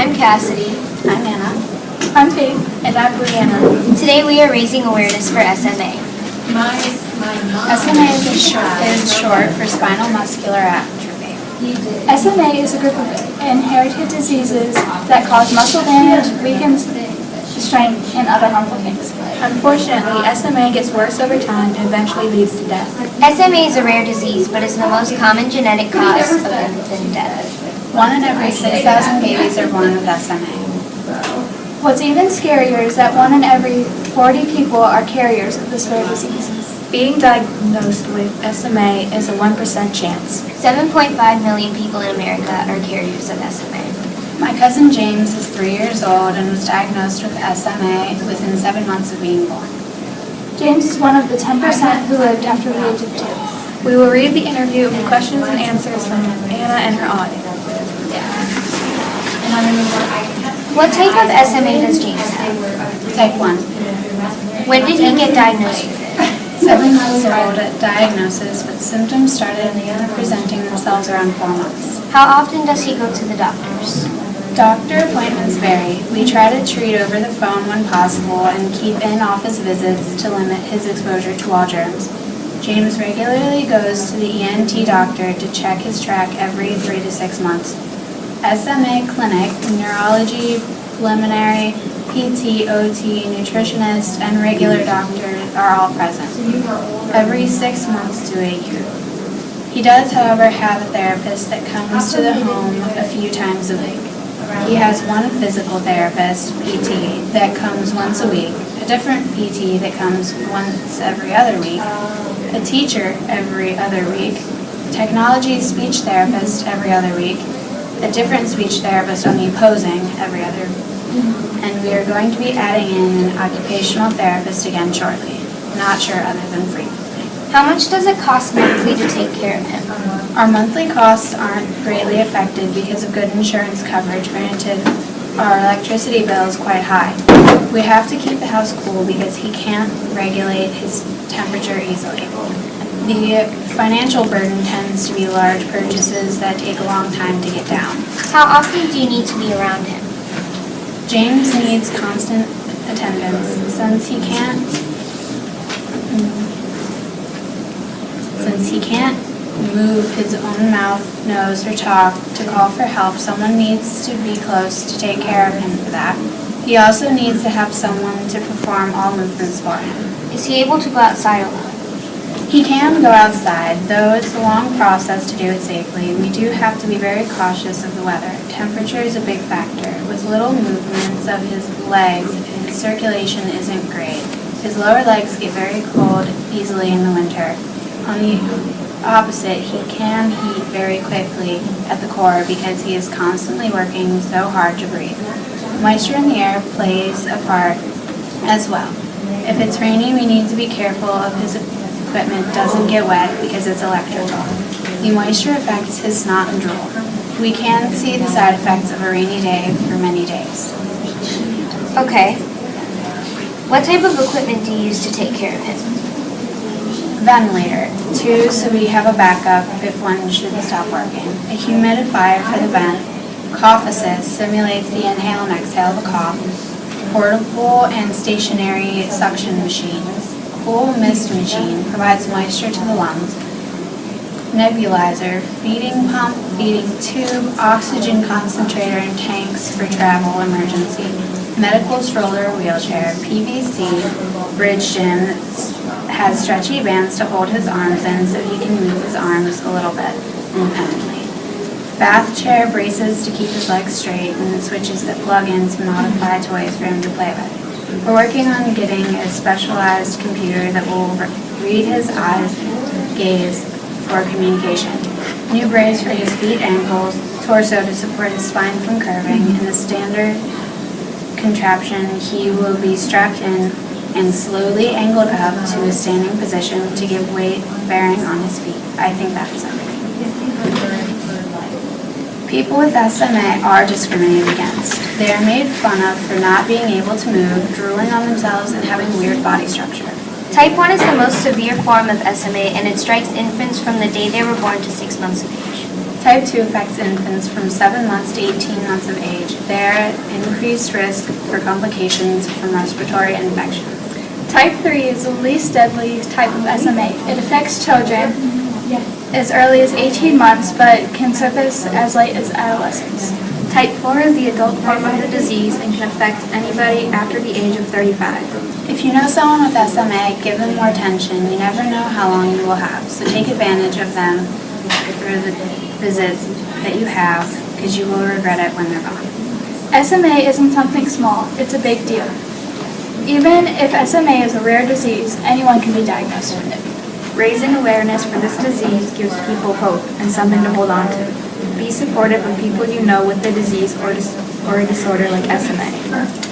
I'm Cassidy. I'm Anna. I'm Faith. And I'm Brianna. Today we are raising awareness for SMA. SMA is short for spinal muscular atrophy. SMA is a group of inherited diseases that cause muscle damage, weakens strength, and other harmful things. Unfortunately, SMA gets worse over time and eventually leads to death. SMA is a rare disease, but is the most common genetic cause of infant death. 1 in every 6,000 babies are born with SMA. What's even scarier is that 1 in every 40 people are carriers of this rare disease. Being diagnosed with SMA is a 1% chance. 7.5 million people in America are carriers of SMA. My cousin James is 3 years old and was diagnosed with SMA within 7 months of being born. James is one of the 10% who lived after the age of 2. We will read the interview with questions and answers from Anna and her audience. What type of SMA does James have? Type 1. When did he get diagnosed with it? 7 months old at diagnosis, but symptoms started presenting themselves around 4 months. How often does he go to the doctors? Doctor appointments vary. We try to treat over the phone when possible and keep in-office visits to limit his exposure to all germs. James regularly goes to the ENT doctor to check his track every 3 to 6 months. SMA clinic, neurology, preliminary, PT, OT, nutritionist, and regular doctors are all present, every 6 months to a year. He does, however, have a therapist that comes to the home a few times a week. He has one physical therapist, PT, that comes once a week, a different PT that comes once every other week, a teacher every other week, technology speech therapist every other week, a different speech therapist on the opposing every other, and we are going to be adding in an occupational therapist again shortly. Not sure other than frequently. How much does it cost monthly to take care of him? Our monthly costs aren't greatly affected because of good insurance coverage. Granted, our electricity bill is quite high. We have to keep the house cool because he can't regulate his temperature easily. The financial burden tends to be large purchases that take a long time to get down. How often do you need to be around him? James needs constant attendance since he can't move his own mouth, nose, or talk to call for help. Someone needs to be close to take care of him for that. He also needs to have someone to perform all movements for him. Is he able to go outside a lot? He can go outside, though it's a long process to do it safely. We do have to be very cautious of the weather. Temperature is a big factor. With little movements of his legs, his circulation isn't great. His lower legs get very cold easily in the winter. On the opposite, he can heat very quickly at the core because he is constantly working so hard to breathe. Moisture in the air plays a part as well. If it's rainy, we need to be careful of his equipment doesn't get wet because it's electrical. The moisture affects his snot and drool. We can see the side effects of a rainy day for many days. Okay. What type of equipment do you use to take care of him? Ventilator, 2 so we have a backup if one should stop working. A humidifier for the vent. Cough assist simulates the inhale and exhale of a cough. Portable and stationary suction machines. Cool mist machine provides moisture to the lungs. Nebulizer, feeding pump, feeding tube, oxygen concentrator, and tanks for travel emergency. Medical stroller, wheelchair, PVC, bridge gym that has stretchy bands to hold his arms in so he can move his arms a little bit independently. Bath chair, braces to keep his legs straight, and switches that plug in to modify toys for him to play with. We're working on getting a specialized computer that will read his eyes, gaze for communication. New brace for his feet, ankles, torso to support his spine from curving. In the standard contraption, he will be strapped in and slowly angled up to a standing position to give weight bearing on his feet. I think that is everything. People with SMA are discriminated against. They are made fun of for not being able to move, drooling on themselves, and having weird body structure. Type 1 is the most severe form of SMA, and it strikes infants from the day they were born to 6 months of age. Type 2 affects infants from 7 months to 18 months of age. They're at increased risk for complications from respiratory infections. Type 3 is the least deadly type of SMA. It affects children as early as 18 months, but can surface as late as adolescence. Type 4 is the adult form of the disease and can affect anybody after the age of 35. If you know someone with SMA, give them more attention. You never know how long you will have, so take advantage of them through the visits that you have, because you will regret it when they're gone. SMA isn't something small, it's a big deal. Even if SMA is a rare disease, anyone can be diagnosed with it. Raising awareness for this disease gives people hope and something to hold on to. Be supportive of people you know with the disease or a disorder like SMA.